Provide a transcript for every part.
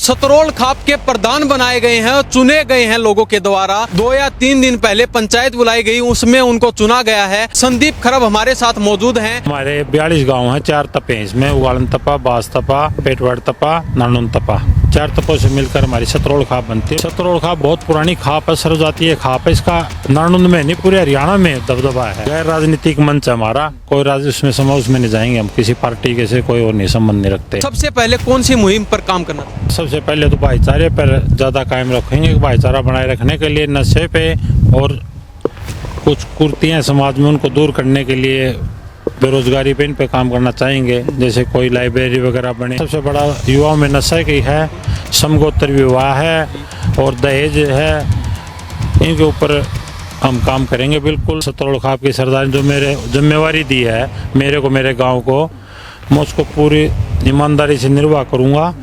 सतरोल खाप के प्रधान बनाए गए हैं, चुने गए हैं लोगों के द्वारा। 2 या 3 दिन पहले पंचायत बुलाई गई, उसमें उनको चुना गया है। संदीप खरब हमारे साथ मौजूद हैं। हमारे 42 गांव हैं, 4 तपे हैं इसमें, उगालन तपा, बास तपा, पेटवाड़ तपा, नानून तपा। 4 तपों से मिलकर हमारी सतरोल खाप बनती है। सतरोल खाप बहुत पुरानी खाप है, सर्वजातीय खाप है। इसका नानून में नहीं पूरे हरियाणा में दबदबा है। गैर राजनीतिक मंच है हमारा, कोई राजनीति उसमें समाज उसमें नहीं जाएंगे हम, किसी पार्टी के से कोई और नहीं संबंध नहीं रखते। सबसे पहले कौन सी मुहिम पर काम करना था? सबसे पहले तो भाईचारे पर ज्यादा कायम रखेंगे, भाईचारा बनाए रखने के लिए नशे पे और कुछ कुर्तियां समाज में उनको दूर करने के लिए बेरोजगारी पे इन पे काम करना चाहेंगे। जैसे कोई लाइब्रेरी वगैरह बने। सबसे बड़ा युवाओं में नशे की है, समगोत्र विवाह है और दहेज है, इनके ऊपर हम काम करेंगे बिल्कुल। सतरोल खाप की सरदार जो मेरे जिम्मेवारी दी है मेरे को, मेरे गांव को, मैं उसको पूरी ईमानदारी से निर्वाह करूंगा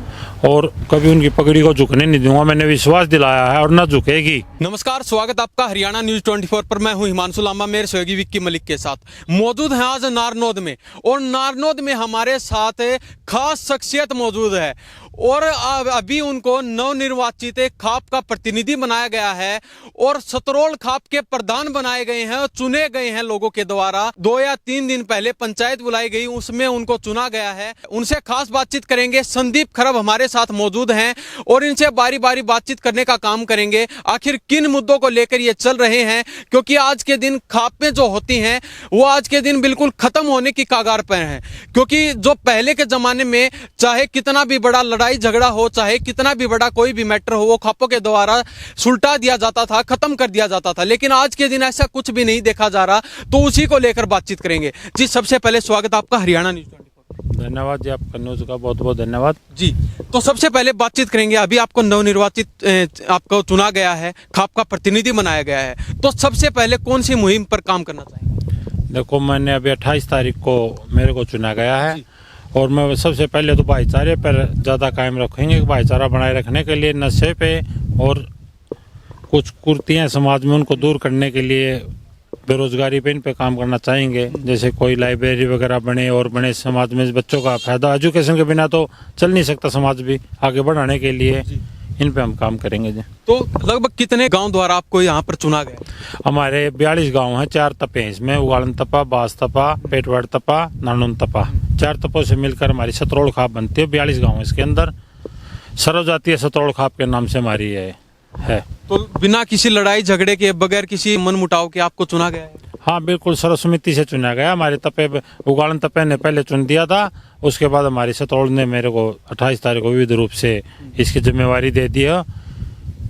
और कभी उनकी पगड़ी को झुकने नहीं दूंगा। मैंने विश्वास दिलाया है और न झुकेगी। नमस्कार, स्वागत आपका हरियाणा न्यूज 24 पर। मैं हूं हिमांशु लांबा, मेरे सहयोगी विक्की मलिक के साथ मौजूद हैं आज नारनौद में। और नारनौद में हमारे साथ खास शख्सियत मौजूद है और अभी उनको नवनिर्वाचित खाप का प्रतिनिधि बनाया गया है और सतरोल खाप के प्रधान बनाए गए हैं और चुने गए हैं लोगों के द्वारा। 2 या 3 दिन पहले पंचायत बुलाई गई, उसमें उनको चुना गया है। उनसे खास बातचीत करेंगे। संदीप खरब हमारे साथ मौजूद हैं और इनसे बारी बारी बातचीत करने का काम करेंगे। आखिर किन मुद्दों को लेकर ये चल रहे हैं, क्योंकि आज के दिन खापें जो होती हैं वो आज के दिन बिल्कुल खत्म होने की कगार पर हैं। क्योंकि जो पहले के जमाने में चाहे कितना भी बड़ा लड़ाई झगड़ा हो, चाहे कितना भी बड़ा कोई भी मैटर हो, वो खापों के द्वारा सुलटा दिया जाता था, खत्म कर दिया जाता था। लेकिन आज के दिन ऐसा कुछ भी नहीं देखा जा रहा, तो उसी को लेकर बातचीत करेंगे। जी, सबसे पहले स्वागत आपका हरियाणा न्यूज 24। धन्यवाद जी, आपका न्यूज का बहुत बहुत धन्यवाद जी। तो सबसे पहले बातचीत करेंगे, अभी आपको नवनिर्वाचित आपको चुना गया है, खाप का प्रतिनिधि बनाया गया है, तो सबसे पहले कौन सी मुहिम पर काम करना चाहिए? देखो, मैंने अभी 28 तारीख को मेरे को चुना गया है और मैं सबसे पहले तो भाईचारे पर ज़्यादा कायम रखेंगे, भाईचारा बनाए रखने के लिए नशे पे और कुछ कुर्तियां समाज में उनको दूर करने के लिए बेरोजगारी पे इन पे काम करना चाहेंगे। जैसे कोई लाइब्रेरी वगैरह बने और बने, समाज में बच्चों का फायदा, एजुकेशन के बिना तो चल नहीं सकता समाज भी, आगे बढ़ाने के लिए इन पे हम काम करेंगे जी। तो लगभग कितने गांव द्वारा आपको यहाँ पर चुना गया? हमारे 42 गांव हैं, 4 तपे हैं इसमें, उगालन तपा, बास तपा, पेटवाड़ तपा, नानून तपा। 4 तपों से मिलकर हमारी सतरोल खाप बनती है। 42 गांव इसके अंदर, सर्वजातीय सतरोल खाप के नाम से हमारी है। तो बिना किसी लड़ाई झगड़े के, बगैर किसी मनमुटाव के आपको चुना गया है? हाँ बिल्कुल, सर्वसम्मति से चुना गया। हमारे तपे, उगालन तपे ने पहले चुन दिया था, उसके बाद हमारी सतरोल ने मेरे को 28 तारीख को विविध रूप से इसकी जिम्मेवारी दे दी है।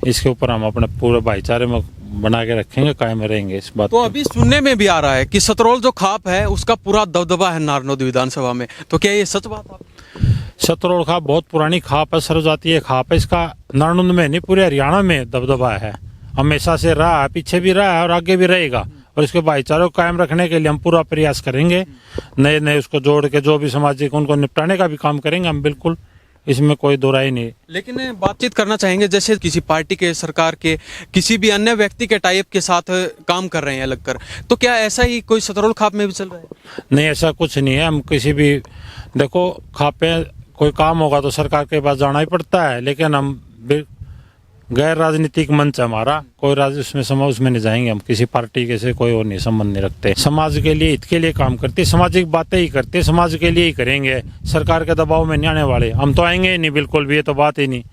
इसके ऊपर हम अपने पूरे भाईचारे में बना के रखेंगे, कायम रहेंगे इस बात। तो अभी सुनने में भी आ रहा है कि सतरोल जो खाप है उसका पूरा दबदबा है नारनौद विधानसभा में, तो क्या ये सच बात है? सतरोल खाप बहुत पुरानी खाप है, सर्वजातीय खाप है। इसका नारनौद में नहीं पूरे हरियाणा में दबदबा है, हमेशा से रहा है, पीछे भी रहा है और आगे भी रहेगा। और इसके भाईचारे को कायम रखने के लिए हम पूरा प्रयास करेंगे। नए नए उसको जोड़ के जो भी सामाजिक उनको निपटाने का भी काम करेंगे हम, बिल्कुल, इसमें कोई दो राय नहीं। लेकिन बातचीत करना चाहेंगे, जैसे किसी पार्टी के, सरकार के, किसी भी अन्य व्यक्ति के टाइप के साथ काम कर रहे हैं लगकर, तो क्या ऐसा ही कोई सतरोल खाप में भी चल रहा है? नहीं, ऐसा कुछ नहीं है। हम किसी भी, देखो, खापे कोई काम होगा तो सरकार के पास जाना ही पड़ता है, लेकिन हम गैर राजनीतिक मंच है हमारा, कोई राजनीति उसमें समाज उसमें नहीं जाएंगे हम, किसी पार्टी के से कोई और नहीं संबंध नहीं रखते। समाज के लिए, हित के लिए काम करते, सामाजिक बातें ही करते, समाज के लिए ही करेंगे। सरकार के दबाव में नहीं आने वाले, हम तो आएंगे ही नहीं बिल्कुल भी, ये तो बात ही नहीं।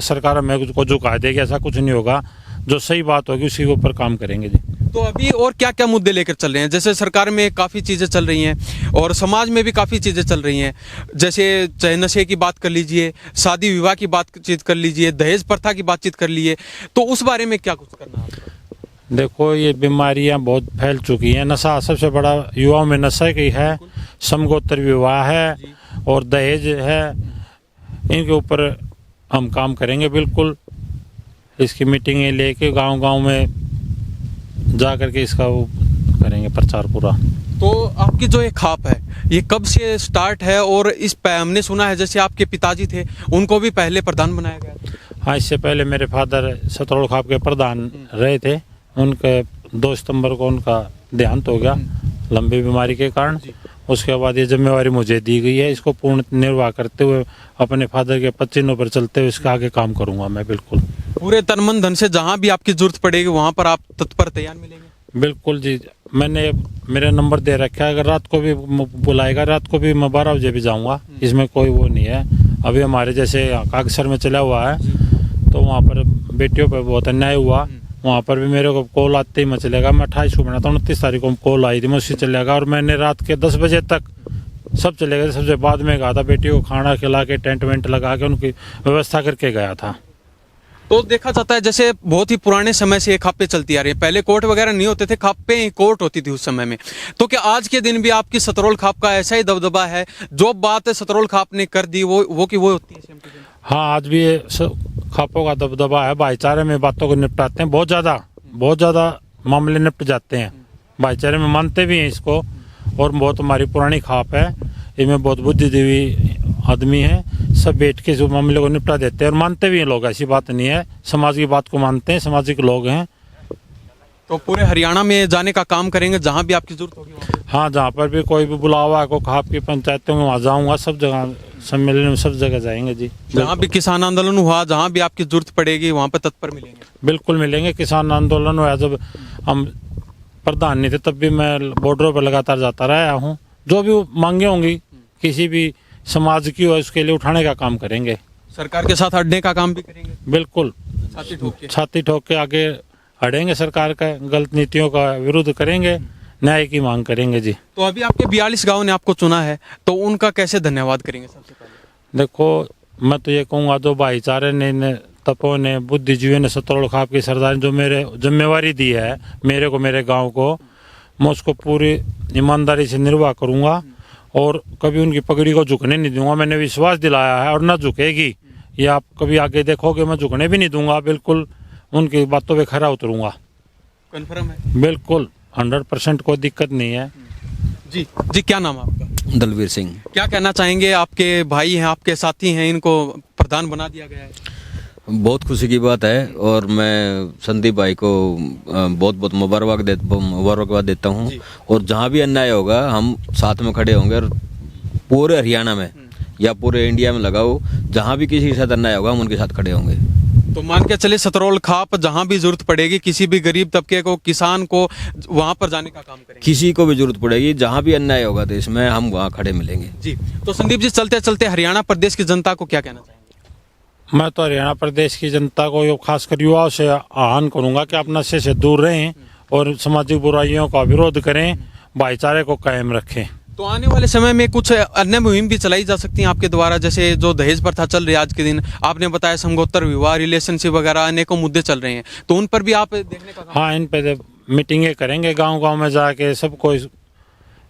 सरकार हमें को झुका देगी, ऐसा कुछ नहीं होगा। जो सही बात होगी उसी के ऊपर काम करेंगे जी। तो अभी और क्या क्या मुद्दे लेकर चल रहे हैं? जैसे सरकार में काफ़ी चीज़ें चल रही हैं और समाज में भी काफ़ी चीज़ें चल रही हैं, जैसे चाहे नशे की बात कर लीजिए, शादी विवाह की बातचीत कर लीजिए, दहेज प्रथा की बातचीत कर लीजिए, तो उस बारे में क्या कुछ करना है आपको? देखो, ये बीमारियां बहुत फैल चुकी हैं। नशा सबसे बड़ा युवाओं में नशा की है, समगोत्र विवाह है और दहेज है, इनके ऊपर हम काम करेंगे बिल्कुल। इसकी मीटिंगें लेके गांव गांव में जा करके इसका वो करेंगे प्रचार पूरा। तो आपकी जो ये खाप है, ये कब से स्टार्ट है? और इस पे हमने सुना है जैसे आपके पिताजी थे, उनको भी पहले प्रधान बनाया गया था। हाँ, इससे पहले मेरे फादर सतरोल खाप के प्रधान रहे थे। उनके 2 सितंबर को उनका देहांत हो गया लंबी बीमारी के कारण। उसके बाद ये जिम्मेवारी मुझे दी गई है, इसको पूर्ण निर्वाह करते हुए अपने फादर के पचिन्हों पर चलते हुए इसके आगे काम करूंगा मैं। बिल्कुल पूरे तन मन धन से जहां भी आपकी जरूरत पड़ेगी वहां पर आप तत्पर तैयार मिलेंगे। बिल्कुल जी, मैंने मेरा नंबर दे रखा है, अगर रात को भी बुलाएगा रात को भी मैं 12 बजे भी जाऊंगा, इसमें कोई वो नहीं है। अभी हमारे जैसे कागसर में चला हुआ है तो वहाँ पर बेटियों पर बहुत अन्याय हुआ, वहाँ पर भी मेरे को कॉल आते ही मैं चलेगा। मैं 28 को बनाता हूँ, 29 तारीख को कॉल आई थी, मैं उससे चलेगा और मैंने रात के 10 बजे तक सब चले गए। सबसे बाद में गया था, बेटियों को खाना खिला के टेंट वेंट लगा के उनकी व्यवस्था करके गया था। तो देखा जाता है जैसे बहुत ही पुराने समय से ये खापे चलती आ रही है, पहले कोर्ट वगैरह नहीं होते थे, खापे ही कोर्ट होती थी उस समय में। तो क्या आज के दिन भी आपकी सतरोल खाप का ऐसा ही दबदबा है? जो बात सतरोल खाप ने कर दी वो की वो होती है सेम टू सेम? हाँ, आज भी ये खापों का दबदबा है, भाईचारे में बातों को निपटाते हैं, बहुत ज़्यादा मामले निपट जाते हैं, भाईचारे में मानते भी हैं इसको। और बहुत हमारी पुरानी खाप है, इनमें बहुत बुद्धिजीवी आदमी है, सब बैठ के जो मामले को निपटा देते हैं और मानते भी हैं लोग, ऐसी बात नहीं है, समाज की बात को मानते हैं, सामाजिक लोग हैं। तो पूरे हरियाणा में जाने का काम करेंगे जहां भी आपकी जरूरत होगी वहाँ? हाँ, जहाँ पर भी कोई भी बुलावा है, को खाप की पंचायतों में वहाँ जाऊँगा, सब जगह सम्मेलन में सब जगह जाएंगे जी। जहाँ भी किसान आंदोलन हुआ, जहाँ भी आपकी जरूरत पड़ेगी वहाँ पर तत्पर मिलेंगे। बिल्कुल मिलेंगे। किसान आंदोलन हुआ, जब हम प्रधान नहीं थे तब भी मैं बॉर्डरों पर लगातार जाता रहा हूँ। जो भी मांगे होंगी किसी भी समाज की हो, उसके लिए उठाने का काम करेंगे। सरकार के साथ अड़ने का काम भी करेंगे? बिल्कुल, छाती ठोक के आगे अड़ेंगे, सरकार का गलत नीतियों का विरोध करेंगे, न्याय की मांग करेंगे जी। तो अभी आपके 42 गाँव ने आपको चुना है, तो उनका कैसे धन्यवाद करेंगे सबसे पहले? देखो, मैं तो ये कहूँगा, जो भाईचारे ने तपो ने बुद्धिजीवी ने सतरोल खाप की सरदार जो मेरे जिम्मेवारी दी है मेरे को, मेरे गांव को, मैं उसको पूरी ईमानदारी से निर्वाह करूंगा और कभी उनकी पगड़ी को झुकने नहीं दूंगा। मैंने विश्वास दिलाया है और ना झुकेगी, ये आप कभी आगे देखोगे, मैं झुकने भी नहीं दूंगा, बिल्कुल उनकी बातों पे खरा उतरूंगा। कन्फर्म है? बिल्कुल 100% कोई दिक्कत नहीं है जी। जी, क्या नाम है आपका? दलवीर सिंह। क्या कहना चाहेंगे? आपके भाई हैं, आपके साथी हैं, इनको प्रधान बना दिया गया है। बहुत खुशी की बात है और मैं संदीप भाई को बहुत बहुत मुबारकबाद देता हूँ। और जहाँ भी अन्याय होगा हम साथ में खड़े होंगे और पूरे हरियाणा में या पूरे इंडिया में लगाओ, जहाँ भी किसी के साथ अन्याय होगा हम उनके साथ खड़े होंगे। तो मान के चले सतरोल खाप जहाँ भी जरूरत पड़ेगी किसी भी गरीब तबके को, किसान को, वहाँ पर जाने का काम करेंगे। किसी को भी जरूरत पड़ेगी, जहाँ भी अन्याय होगा देश में हम वहाँ खड़े मिलेंगे जी। तो संदीप जी, चलते चलते हरियाणा प्रदेश की जनता को क्या कहना चाहेंगे? मैं तो हरियाणा प्रदेश की जनता को, खासकर युवाओं से आह्वान करूंगा कि आप नशे से दूर रहें और सामाजिक बुराइयों का विरोध करें, भाईचारे को कायम रखें। तो आने वाले समय में कुछ अन्य मुहिम भी चलाई जा सकती हैं आपके द्वारा, जैसे जो दहेज प्रथा चल रही है आज के दिन, आपने बताया समगोत्तर विवाह, रिलेशनशिप वगैरह अनेकों मुद्दे चल रहे हैं, तो उन पर भी आप देखने का? हाँ, इन पे मीटिंगें करेंगे, गांव-गांव में जाके सबको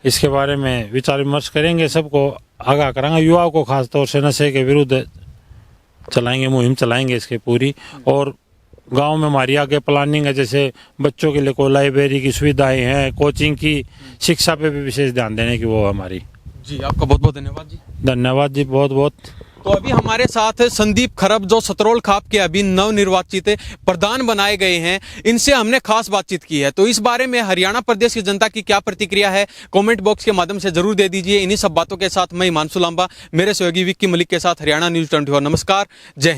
इसके बारे में विचार विमर्श करेंगे, सबको आगाह कराएंगे, युवाओं को खासतौर से नशे के विरुद्ध चलाएंगे, मुहिम चलाएंगे इसके पूरी। और गांव में हमारी आगे प्लानिंग है, जैसे बच्चों के लिए कोई लाइब्रेरी की सुविधाएं हैं, कोचिंग की, शिक्षा पे भी विशेष ध्यान देने की वो हमारी। जी, आपका बहुत बहुत धन्यवाद जी। धन्यवाद जी, बहुत बहुत। तो अभी हमारे साथ संदीप खरब, जो सतरोल खाप के अभी नवनिर्वाचित प्रधान बनाए गए हैं, इनसे हमने खास बातचीत की है। तो इस बारे में हरियाणा प्रदेश की जनता की क्या प्रतिक्रिया है, कमेंट बॉक्स के माध्यम से जरूर दे दीजिए। इन्हीं सब बातों के साथ मैं हिमांशु लांबा, मेरे सहयोगी विक्की मलिक के साथ हरियाणा न्यूज़ 24। नमस्कार, जय हिंद।